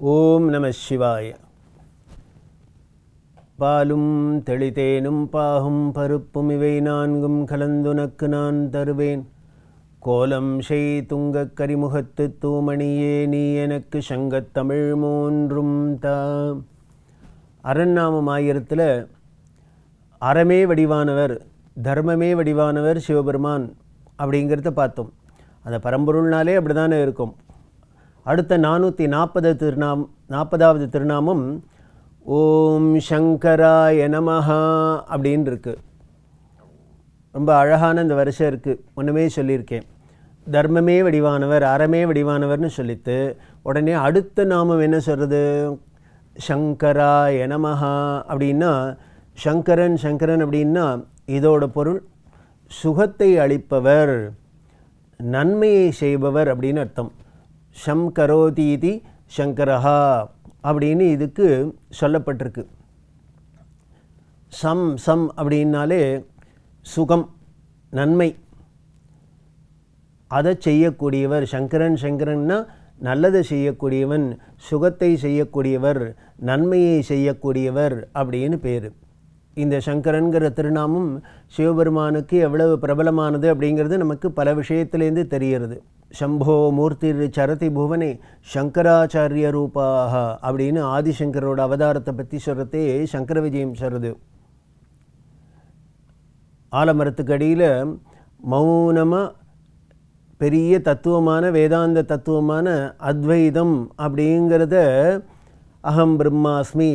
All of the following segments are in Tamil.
ஓம் நம சிவாய. பாலும் தெளிதேனும் பாகும் பருப்பும் இவை நான்கும் கலந்துனக்கு நான் தருவேன். கோலம் செய் துங்கக் கரிமுகத்து தூமணியே நீ எனக்கு சங்கத்தமிழ் மூன்றும் தா. அரண்நாமம் ஆயிரத்தில் அறமே வடிவானவர், தர்மமே வடிவானவர் சிவபெருமான் அப்படிங்கிறத பார்த்தோம். அந்த பரம்பொருள்னாலே அப்படி தானே இருக்கும். அடுத்த 440வது திருநாமம் ஓம் சங்கராய நமஹா அப்படின்னு இருக்கு. ரொம்ப அழகான இந்த வருஷம் இருக்குது. ஒன்றுமே சொல்லியிருக்கேன், தர்மமே வடிவானவர், அறமே வடிவானவர்னு சொல்லித்து உடனே அடுத்த நாமம் என்ன சொல்கிறது? சங்கராய நமஹா அப்படின்னா சங்கரன் சங்கரன் அப்படின்னா இதோட பொருள் சுகத்தை அளிப்பவர், நன்மையை செய்பவர் அப்படின்னு அர்த்தம். ஷம் கரோதீதி சங்கரஹா அப்படின்னு இதுக்கு சொல்லப்பட்டிருக்கு. சம் சம் அப்படின்னாலே சுகம், நன்மை, அதை செய்யக்கூடியவர். சங்கரன் சங்கரன்னா நல்லதை செய்யக்கூடியவன், சுகத்தை செய்யக்கூடியவர், நன்மையை செய்யக்கூடியவர் அப்படின்னு பேர். இந்த சங்கரன்கிற திருநாமம் சிவபெருமானுக்கு எவ்வளவு பிரபலமானது அப்படிங்கிறது நமக்கு பல விஷயத்திலேருந்து தெரிகிறது. சம்போ மூர்த்திர் சரதி புவனே சங்கராச்சாரிய ரூபாக அப்படின்னு ஆதிசங்கரோட அவதாரத்தை பற்றி சொல்கிறதே சங்கர விஜயம் சொல்கிறது. ஆலமரத்துக்கு அடியில் மௌனமாக பெரிய தத்துவமான வேதாந்த தத்துவமான அத்வைதம் அப்படிங்கிறத அகம் பிரம்மாஸ்மி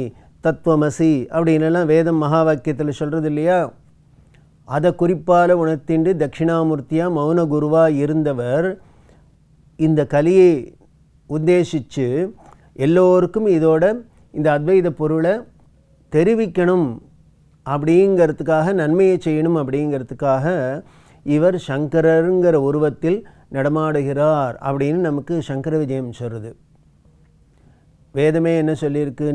தத்துவமசி அப்படின்லாம் வேதம் மகா வாக்கியத்தில் சொல்கிறது இல்லையா? அதை குறிப்பால் உணர்த்திண்டு தட்சிணாமூர்த்தியாக மௌன குருவாக இருந்தவர் இந்த கலியை உத்தேசித்து எல்லோருக்கும் இதோட இந்த அத்வைத பொருளை தெரிவிக்கணும் அப்படிங்கிறதுக்காக, நன்மையை செய்யணும் அப்படிங்கிறதுக்காக இவர் சங்கரருங்கிற உருவத்தில் நடமாடுகிறார் அப்படின்னு நமக்கு சங்கர விஜயம் சொல்கிறது. வேதமே என்ன சொல்லியிருக்கு?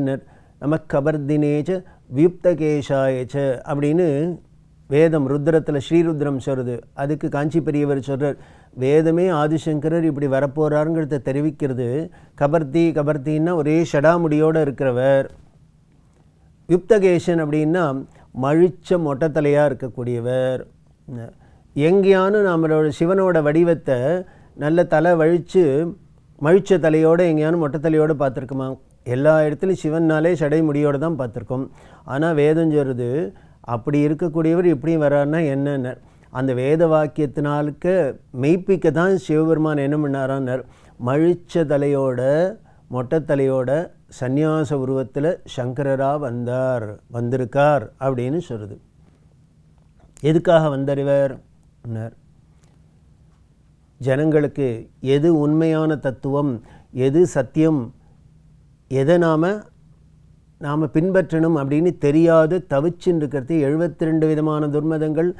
நமக்கபர்தினேச்ச வியுப்தகேஷாயச்ச அப்படின்னு வேதம் ருத்ரத்தில் ஸ்ரீருத்ரம் சொல்கிறது. அதுக்கு காஞ்சி பெரியவர் சொல்கிறார், வேதமே ஆதிசங்கரர் இப்படி வரப்போகிறாருங்கிறத தெரிவிக்கிறது. கபர்த்தி கபர்த்தின்னா ஒரே ஷடாமுடியோடு இருக்கிறவர். யுப்தகேஷன் அப்படின்னா மழிச்ச மொட்டைத்தலையாக இருக்கக்கூடியவர். எங்கேயானு நம்மளோட சிவனோட வடிவத்தை நல்ல தலை மழிச்ச தலையோடு எங்கேயானு மொட்டைத்தலையோடு பார்த்துருக்குமா? எல்லா இடத்துலையும் சிவன்னாலே சடை முடியோடு தான் பார்த்துருக்கோம். ஆனால் வேதம் சொல்கிறது அப்படி இருக்கக்கூடியவர் இப்படியும் வர்றாருன்னா என்னென்ன? அந்த வேத வாக்கியத்தினாலுக்கு மெய்ப்பிக்க தான் சிவபெருமான் என்ன பண்ணாரான்னார், மழிச்ச தலையோட மொட்டைத்தலையோட சந்நியாச உருவத்தில் சங்கரராக வந்திருக்கார் அப்படின்னு சொல்கிறது. எதுக்காக வந்தறிவர்? ஜனங்களுக்கு எது உண்மையான தத்துவம், எது சத்தியம், எதை நாம் பின்பற்றணும் அப்படின்னு தெரியாது தவிச்சுன்னு இருக்கிறது. 72 விதமான துர்மதங்கள்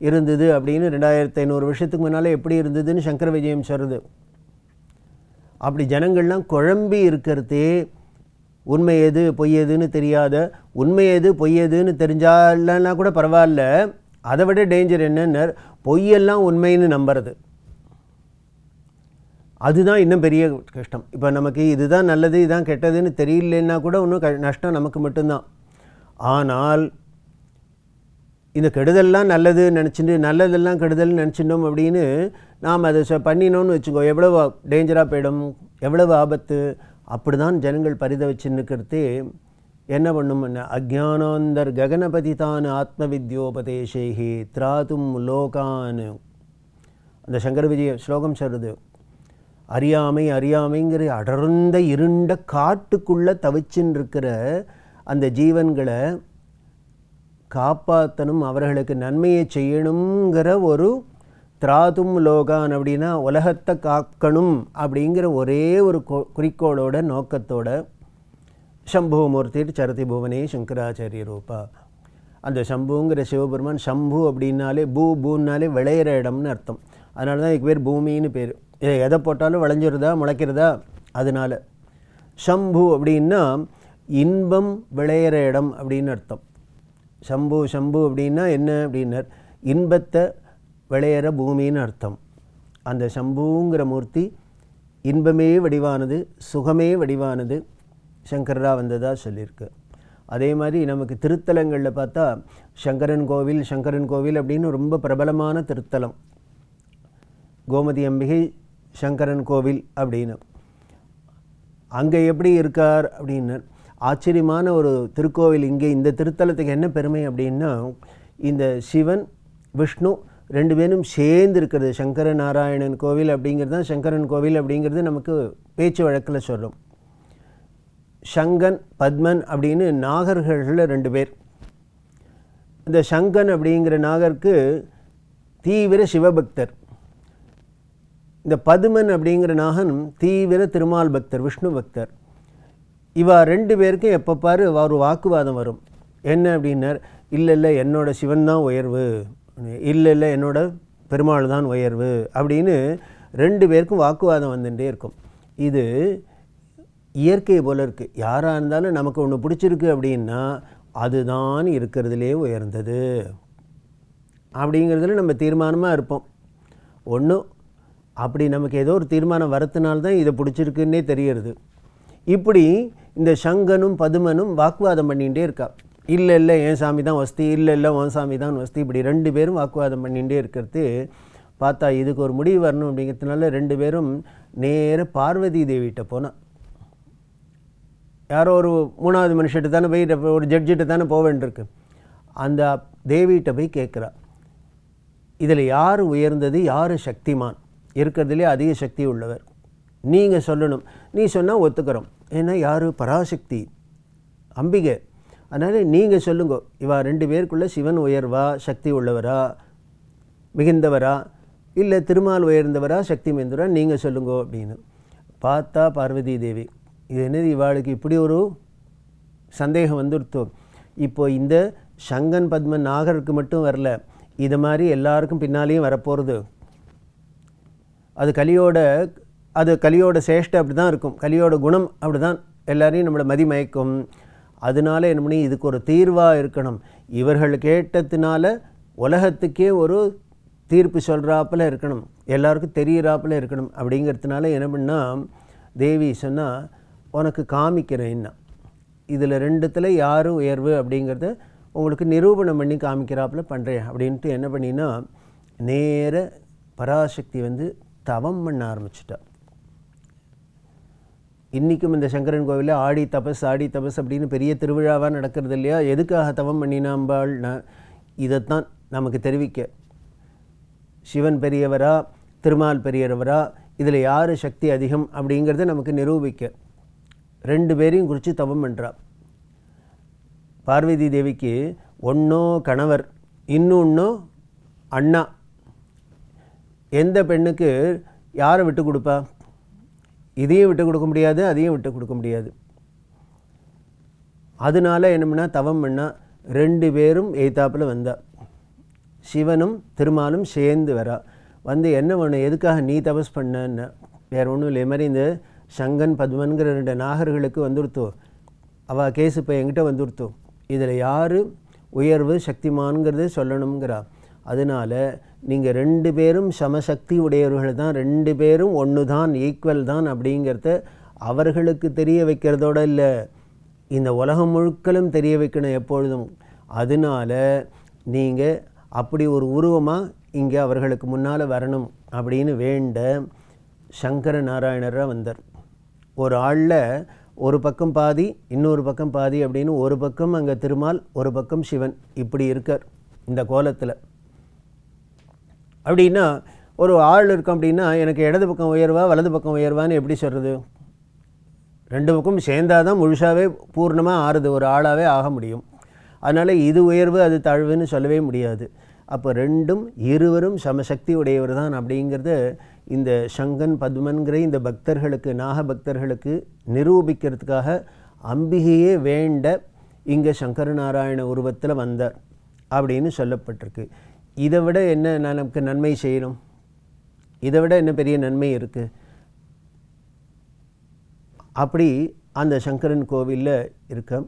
இருந்தது அப்படின்னு 2500 வருஷத்துக்கு முன்னால் எப்படி இருந்ததுன்னு சங்கர விஜயம் சொல்கிறது. அப்படி ஜனங்கள்லாம் குழம்பி இருக்கிறதே, உண்மை எது பொய் எதுன்னு தெரியாத, உண்மை எது பொய் எதுன்னு தெரிஞ்சாலன்னா கூட பரவாயில்ல, அதை விட டேஞ்சர் என்னன்னு பொய்யெல்லாம் உண்மைன்னு நம்புறது. அதுதான் இன்னும் பெரிய கஷ்டம். இப்போ நமக்கு இதுதான் நல்லது இதுதான் கெட்டதுன்னு தெரியலன்னா கூட ஒன்றும் நஷ்டம் நமக்கு மட்டும்தான். ஆனால் இந்த கெடுதல்லாம் நல்லது நினச்சிட்டு நல்லதெல்லாம் கெடுதல்னு நினச்சிட்டோம் அப்படின்னு நாம் அதை பண்ணினோன்னு வச்சுக்கோ, எவ்வளவு டேஞ்சராக போயிடும், எவ்வளவு ஆபத்து. அப்படி தான் ஜனங்கள் பரிதவிச்சுன்னுக்கிறது. என்ன பண்ணும்னா அஜ்ஞானாந்தர் ககனபதிதான் ஆத்ம வித்யோபதேசேஹி திராதும் லோகான் அந்த சங்கர விஜய ஸ்லோகம் சொல்கிறது. அறியாமைங்கிற அடர்ந்த இருண்ட காட்டுக்குள்ளே தவிச்சுன்னு இருக்கிற அந்த ஜீவன்களை காப்பாற்றணும், அவர்களுக்கு நன்மையை செய்யணுங்கிற ஒரு திராதும் லோகான் அப்படின்னா உலகத்தை காக்கணும் அப்படிங்கிற ஒரே ஒரு குறிக்கோளோட நோக்கத்தோட சம்புமூர்த்தி சரதி புவனே சங்கராச்சாரிய ரூபா. அந்த சம்புங்கிற சிவபெருமான், சம்பு அப்படின்னாலே பூன்னாலே விளையிற இடம்னு அர்த்தம். அதனால தான் இதுக்கு பேர் பூமின்னு பேர். எதை போட்டாலும் விளைஞ்சிருதா முளைக்கிறதா, அதனால் சம்பு அப்படின்னா இன்பம் விளையிற இடம் அப்படின்னு அர்த்தம். சம்பு அப்படின்னா என்ன அப்படின்னார், இன்பத்தை விளையிற பூமின்னு அர்த்தம். அந்த சம்புங்கிற மூர்த்தி இன்பமே வடிவானது, சுகமே வடிவானது. சங்கரராக வந்ததாக சொல்லியிருக்கு. அதே மாதிரி நமக்கு திருத்தலங்களில் பார்த்தா சங்கரன் கோவில் அப்படின்னு ரொம்ப பிரபலமான திருத்தலம். கோமதி அம்பிகை சங்கரன் கோவில் அப்படின்னு அங்கே எப்படி இருக்கார் அப்படின்னு ஆச்சரியமான ஒரு திருக்கோவில். இங்கே இந்த திருத்தலத்துக்கு என்ன பெருமை அப்படின்னா, இந்த சிவன் விஷ்ணு ரெண்டு பேரும் சேர்ந்து இருக்கிறது. சங்கர நாராயணன் கோவில் அப்படிங்கிறது தான் சங்கரன் கோவில் அப்படிங்கிறது நமக்கு பேச்சு வழக்கில் சொல்கிறோம். சங்கன் பத்மன் அப்படின்னு நாகர்களில் ரெண்டு பேர். இந்த சங்கன் அப்படிங்கிற நாகருக்கு தீவிர சிவபக்தர். இந்த பதுமன் அப்படிங்கிற நாகன் தீவிர திருமால் பக்தர், விஷ்ணு பக்தர். இவா ரெண்டு பேருக்கும் எப்போ பாரு ஒரு வாக்குவாதம் வரும். என்ன அப்படின்னார், இல்லை என்னோட சிவன் தான் உயர்வு, இல்லை என்னோட பெருமாள் தான் உயர்வு அப்படின்னு ரெண்டு பேருக்கும் வாக்குவாதம் வந்துட்டே இருக்கும். இது இயற்கை போல இருக்குது. யாராக இருந்தாலும் நமக்கு ஒன்று பிடிச்சிருக்கு அப்படின்னா அதுதான் இருக்கிறதுலே உயர்ந்தது அப்படிங்கிறதுல நம்ம தீர்மானமாக இருப்போம். ஒன்றும் அப்படி நமக்கு ஏதோ ஒரு தீர்மானம் வரத்துனால்தான் இதை பிடிச்சிருக்குன்னே தெரியறது. இப்படி இந்த சங்கனும் பதுமனும் வாக்குவாதம் பண்ணிகிட்டே இருக்கா. இல்லை என் சாமி தான் வஸ்தி, இல்லை உன் சாமி தான் வஸ்தி. இப்படி ரெண்டு பேரும் வாக்குவாதம் பண்ணிகிட்டே இருக்கிறது பார்த்தா இதுக்கு ஒரு முடிவு வரணும். அப்படிங்கிறதுனால ரெண்டு பேரும் நேர பார்வதி தேவிகிட்ட போனான். யாரோ ஒரு மூணாவது மனுஷிட்ட தானே போய், ஒரு ஜட்ஜிட்ட தானே போக வேண்டியிருக்கு. அந்த தேவிகிட்ட போய் கேட்குறா, இதில் யார் உயர்ந்தது, யார் சக்திமான், இருக்கிறதுலே அதிக சக்தி உள்ளவர், நீங்கள் சொல்லணும். நீ சொன்னால் ஒத்துக்கிறோம். ஏன்னா யார் பராசக்தி அம்பிகை, அதனால் நீங்கள் சொல்லுங்க. இவா ரெண்டு பேருக்குள்ளே சிவன் உயர்வா, சக்தி உள்ளவரா, மிகுந்தவரா, இல்லை திருமால் உயர்ந்தவரா, சக்தி மிகுந்தவரா, நீங்கள் சொல்லுங்க அப்படின்னு பார்த்தா பார்வதி தேவி, இது என்னது இவாளுக்கு இப்படி ஒரு சந்தேகம் வந்துடுத்தோம். இப்போது இந்த சங்கன் பத்மன் நாகருக்கு மட்டும் வரல, இது மாதிரி எல்லாருக்கும் பின்னாலேயும் வரப்போகிறது. அது கலியோட சேஷ்டை அப்படி தான் இருக்கும், கலியோட குணம் அப்படி தான் எல்லாரையும் நம்மளை மதிமயக்கும். அதனால என்ன பண்ணி இதுக்கு ஒரு தீர்வாக இருக்கணும். இவர்கள் கேட்டதுனால உலகத்துக்கே ஒரு தீர்ப்பு சொல்கிறாப்பில் இருக்கணும், எல்லாருக்கும் தெரிகிறாப்பில் இருக்கணும். அப்படிங்கிறதுனால என்ன பண்ணால் தேவி சொன்னால், உனக்கு காமிக்கிறேன்னா இதில் ரெண்டுத்தில் யார் உயர்வு அப்படிங்கிறத உங்களுக்கு நிரூபணம் பண்ணி காமிக்கிறாப்பில் பண்ணுறேன் அப்படின்ட்டு என்ன பண்ணினா நேர பராசக்தி தவம் பண்ண ஆரம்பிச்சிட்டா. இன்றைக்கும் இந்த சங்கரன் கோவிலில் ஆடி தபஸ் அப்படின்னு பெரிய திருவிழாவாக நடக்கிறது இல்லையா? எதுக்காக தவம் பண்ணினாம்பாள்னா இதைத்தான் நமக்கு தெரிவிக்க. சிவன் பெரியவரா, திருமால் பெரியவரா, இதில் யார் சக்தி அதிகம் அப்படிங்கிறத நமக்கு நிரூபிக்க ரெண்டு பேரையும் குறித்து தவம் பண்ணுறா. பார்வதி தேவிக்கு ஒன்றோ கணவர், இன்னொன்னோ அண்ணா. எந்த பெண்ணுக்கு யாரை விட்டு கொடுப்பா? இதையும் விட்டு கொடுக்க முடியாது, அதையும் விட்டு கொடுக்க முடியாது. அதனால என்னமுன்னா தவம் பண்ணால் ரெண்டு பேரும் எய்தாப்பில் வந்தா. சிவனும் திருமாலும் சேர்ந்து வரா. என்ன வேணும், எதுக்காக நீ தபஸ் பண்ணன்னு? வேறு ஒன்றும் இல்லை, மாதிரி இந்த சங்கன் பத்மன்கிற ரெண்டு நாகர்களுக்கு வந்துடுத்தோ, அவள் கேஸ் இப்போ என்கிட்ட வந்துடுத்தோ, இதில் யார் உயர்வு சக்திமான்கிறது சொல்லணுங்கிறா. அதனால் நீங்கள் ரெண்டு பேரும் சமசக்தி உடையவர்கள் தான், ரெண்டு பேரும் ஒன்று தான், ஈக்குவல் தான் அப்படிங்கிறத அவர்களுக்கு தெரிய வைக்கிறதோடு இல்லை, இந்த உலகம் முழுக்களும் தெரிய வைக்கணும் எப்பொழுதும். அதனால் நீங்கள் அப்படி ஒரு உருவமாக இங்கே அவர்களுக்கு முன்னால் வரணும் அப்படின்னு வேண்ட சங்கர நாராயணராக வந்தார். ஒரு ஆளில் ஒரு பக்கம் பாதி, இன்னொரு பக்கம் பாதி அப்படின்னு, ஒரு பக்கம் அங்கே திருமால், ஒரு பக்கம் சிவன், இப்படி இருக்கார் இந்த கோலத்தில். அப்படின்னா ஒரு ஆள் இருக்கும் அப்படின்னா எனக்கு இடது பக்கம் உயர்வா வலது பக்கம் உயர்வான்னு எப்படி சொல்கிறது? ரெண்டு பக்கம் சேர்ந்தால் தான் முழுசாகவே பூர்ணமாக ஆறுது, ஒரு ஆளாகவே ஆக முடியும். அதனால் இது உயர்வு அது தாழ்வுன்னு சொல்லவே முடியாது. அப்போ ரெண்டும் இருவரும் சமசக்தி உடையவர் தான் அப்படிங்கிறத இந்த சங்கன் பத்மன்கிற இந்த பக்தர்களுக்கு, நாக பக்தர்களுக்கு நிரூபிக்கிறதுக்காக அம்பிகையே வேண்ட இங்கே சங்கரநாராயண உருவத்தில் வந்தார் அப்படின்னு சொல்லப்பட்டிருக்கு. இதை விட என்ன நமக்கு நன்மை செய்யணும்? இதை விட என்ன பெரிய நன்மை இருக்குது? அப்படி அந்த சங்கரன் கோவிலில் இருக்க.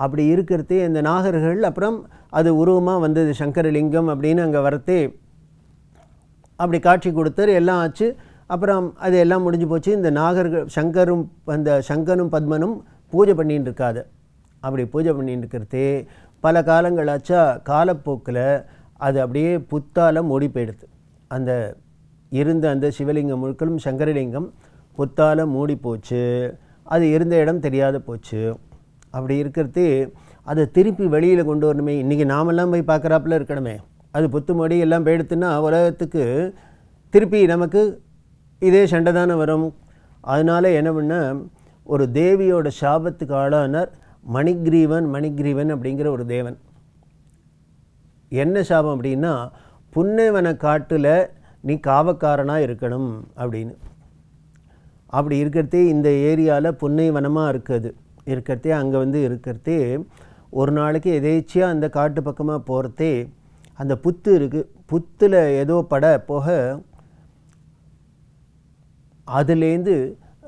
அப்படி இருக்கிறதே இந்த நாகர்கள் அப்புறம் அது உருவமாக வந்தது சங்கரலிங்கம் அப்படின்னு அங்கே வரத்தே அப்படி காட்சி கொடுத்தார், எல்லாம் ஆச்சு. அப்புறம் அது எல்லாம் முடிஞ்சு போச்சு. இந்த நாகர்கள் அந்த சங்கனும் பத்மனும் பூஜை பண்ணின்னு இருக்காது. அப்படி பூஜை பண்ணிட்டு இருக்கிறதே பல காலங்களாச்சா காலப்போக்கில் அது அப்படியே புத்தால் மூடி போயிடுது. அந்த இருந்த அந்த சிவலிங்கம் முழுக்களும் சங்கரலிங்கம் புத்தால் மூடி போச்சு. அது இருந்த இடம் தெரியாத போச்சு. அப்படி இருக்கிறது அதை திருப்பி வெளியில் கொண்டு வரணுமே. இன்றைக்கி நாமெல்லாம் போய் பார்க்குறாப்புல இருக்கணுமே. அது புத்து மொழி எல்லாம் போயிடுத்துன்னா உலகத்துக்கு திருப்பி நமக்கு இதே சண்டை தானே வரும். அதனால் என்ன பண்ண, ஒரு தேவியோட சாபத்துக்கு ஆளானார் மணிகிரீவன் அப்படிங்கிற ஒரு தேவன். என்ன சாபம் அப்படின்னா, புன்னைவன காட்டில் நீ காவக்காரனாக இருக்கணும் அப்படின்னு. அப்படி இருக்கிறதே இந்த ஏரியாவில் புன்னைவனமாக இருக்கிறதே அங்கே இருக்கிறதே ஒரு நாளைக்கு எதேச்சியாக அந்த காட்டு பக்கமாக போகிறதே அந்த புத்து இருக்குது. புத்தில் ஏதோ பட போக அதுலேருந்து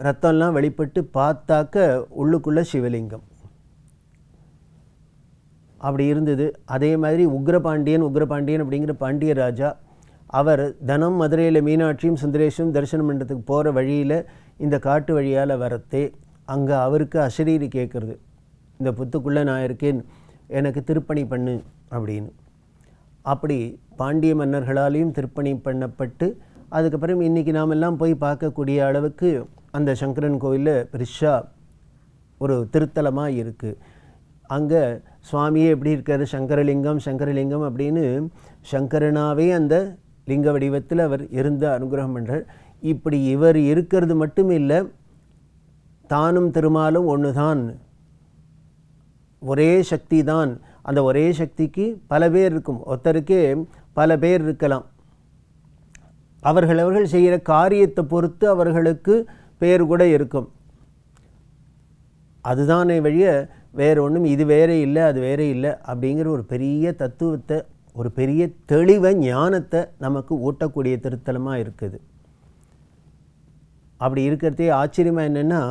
ரத்தம்லாம் வெளிப்பட்டு பார்த்தாக்க உள்ளுக்குள்ளே சிவலிங்கம் அப்படி இருந்தது. அதே மாதிரி உக்ரபாண்டியன் அப்படிங்கிற பாண்டிய ராஜா, அவர் தனம் மதுரையில் மீனாட்சியும் சுந்தரேஷும் தரிசனம் பண்ணுறதுக்கு போகிற வழியில் இந்த காட்டு வழியால் வரத்தே அங்கே அவருக்கு அசரீரி கேட்குறது, இந்த புத்துக்குள்ளே நான் இருக்கேன், எனக்கு திருப்பணி பண்ணு அப்படின்னு. அப்படி பாண்டிய மன்னர்களாலேயும் திருப்பணி பண்ணப்பட்டு அதுக்கப்புறம் இன்றைக்கி நாமெல்லாம் போய் பார்க்கக்கூடிய அளவுக்கு அந்த சங்கரன் கோயிலில் பெருசாக ஒரு திருத்தலமாக இருக்குது. அங்கே சுவாமியே எப்படி இருக்கார், சங்கரலிங்கம் அப்படின்னு சங்கரனாவே அந்த லிங்க வடிவத்தில் அவர் இருந்து அனுகிரகம் பண்ணுறார். இப்படி இவர் இருக்கிறது மட்டும் இல்லை, தானும் திருமாலும் ஒன்று தான், ஒரே சக்தி தான். அந்த ஒரே சக்திக்கு பல பேர் இருக்கும், ஒருத்தருக்கே பல பேர் இருக்கலாம். அவர்கள் செய்கிற காரியத்தை பொறுத்து அவர்களுக்கு பேர் கூட இருக்கும். அதுதானே வழிய வேறு ஒன்றும் இது வேறே இல்லை அது வேறே இல்லை அப்படிங்கிற ஒரு பெரிய தத்துவத்தை, ஒரு பெரிய தெளிவை, ஞானத்தை நமக்கு ஊட்டக்கூடிய திருத்தலமாக இருக்குது. அப்படி இருக்கிறதே ஆச்சரியமாக என்னென்னா,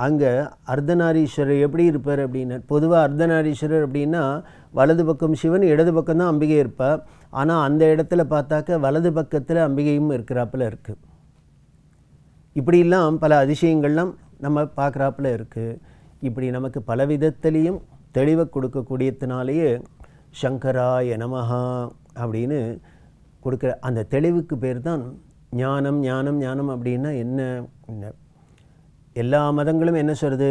அங்கே அர்த்தநாரீஸ்வரர் எப்படி இருப்பார் அப்படின்னா, பொதுவாக அர்த்தநாரீஸ்வரர் அப்படின்னா வலது பக்கம் சிவன், இடது பக்கம் தான் அம்பிகை இருப்பாள். ஆனால் அந்த இடத்துல பார்த்தாக்க வலது பக்கத்தில் அம்பிகையும் இருக்கிறாப்புல இருக்குது. இப்படிலாம் பல அதிசயங்கள்லாம் நம்ம பார்க்குறாப்புல இருக்குது. இப்படி நமக்கு பல விதத்திலையும் தெளிவை கொடுக்கக்கூடியதுனாலேயே சங்கராய நமஹா அப்படின்னு கொடுக்குற அந்த தெளிவுக்கு பேர் தான் ஞானம். ஞானம் அப்படின்னா என்ன? எல்லா மதங்களும் என்ன சொல்கிறது,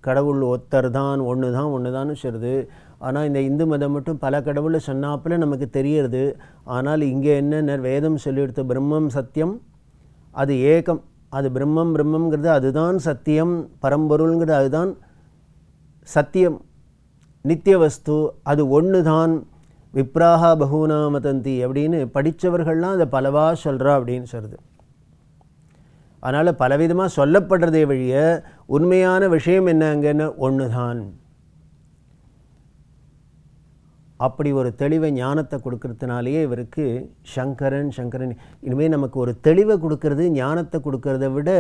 கடவுள் ஒருத்தர் தான், ஒன்று தான் சொல்கிறது. ஆனால் இந்த இந்து மதம் மட்டும் பல கடவுளை சொன்னாப்பில் நமக்கு தெரியறது. ஆனால் இங்கே என்ன வேதம் சொல்லிடுத்து, பிரம்மம் சத்தியம், அது ஏகம், அது பிரம்மங்கிறது அதுதான் சத்தியம், பரம்பொருள்ங்கிறது அதுதான் சத்தியம், நித்திய வஸ்து, அது ஒன்று தான், விப்ராஹா பகுனா மதந்தி அப்படின்னு படித்தவர்கள்லாம் அதை பலவா சொல்கிறா அப்படின்னு சொல்கிறது. அதனால் பலவிதமாக சொல்லப்படுறதே வழிய உண்மையான விஷயம் என்னங்கன்னு ஒன்று தான். அப்படி ஒரு தெளிவை, ஞானத்தை கொடுக்கறதுனாலேயே இவருக்கு சங்கரன். இனிமேல் நமக்கு ஒரு தெளிவை கொடுக்கறது, ஞானத்தை கொடுக்கறத விட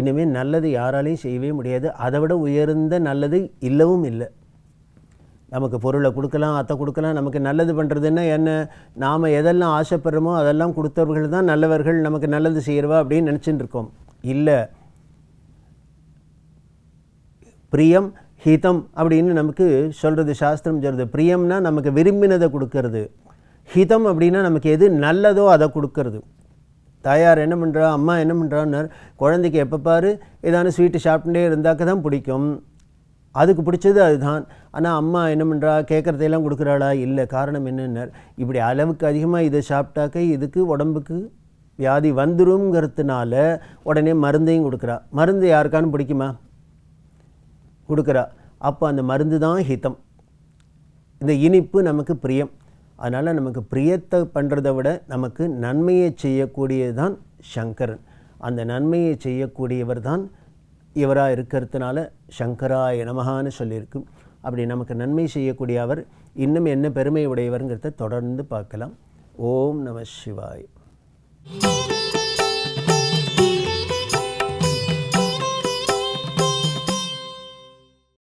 இனிமேல் நல்லது யாராலையும் செய்யவே முடியாது. அதை விட உயர்ந்த நல்லது இல்லவும் இல்லை. நமக்கு பொருளை கொடுக்கலாம், அத்தை கொடுக்கலாம், நமக்கு நல்லது பண்ணுறதுன்னா என்ன, நாம் எதெல்லாம் ஆசைப்படுறோமோ அதெல்லாம் கொடுத்தவர்கள் தான் நல்லவர்கள், நமக்கு நல்லது செய்கிறவா அப்படின்னு நினச்சிட்டு இருக்கோம். இல்லை, பிரியம் ஹிதம் அப்படின்னு நமக்கு சொல்கிறது சாஸ்திரம் சொல்கிறது. பிரியம்னா நமக்கு விரும்பினதை கொடுக்கறது, ஹிதம் அப்படின்னா நமக்கு எது நல்லதோ அதை கொடுக்கறது. தாயார் என்ன பண்ணுறா, அம்மா என்ன பண்ணுறான்னு, குழந்தைக்கு எப்போ பாரு ஏதான ஸ்வீட்டு சாப்பிட்டுட்டே இருந்தாக்க தான் பிடிக்கும், அதுக்கு பிடிச்சது அதுதான். ஆனால் அம்மா என்ன பண்ணுறா, கேட்குறதையெல்லாம் கொடுக்குறாளா? இல்லை. காரணம் என்னென்ன, இப்படி அளவுக்கு அதிகமாக இதை சாப்பிட்டாக்க இதுக்கு உடம்புக்கு வியாதி வந்துருங்கிறதுனால உடனே மருந்தையும் கொடுக்குறா. மருந்து யாருக்கானு பிடிக்குமா? கொடுக்குறா. அப்போ அந்த மருந்து தான் ஹிதம், இந்த இனிப்பு நமக்கு பிரியம். அதனால் நமக்கு பிரியத்தை பண்ணுறதை விட நமக்கு நன்மையை செய்யக்கூடியது தான் சங்கரன். அந்த நன்மையை செய்யக்கூடியவர் தான் இவராக இருக்கிறதுனால சங்கராய நமஹான்னு சொல்லியிருக்கு. அப்படி நமக்கு நன்மை செய்யக்கூடிய அவர் இன்னும் என்ன பெருமை உடையவருங்கிறத தொடர்ந்து பார்க்கலாம். ஓம் நம சிவாய்.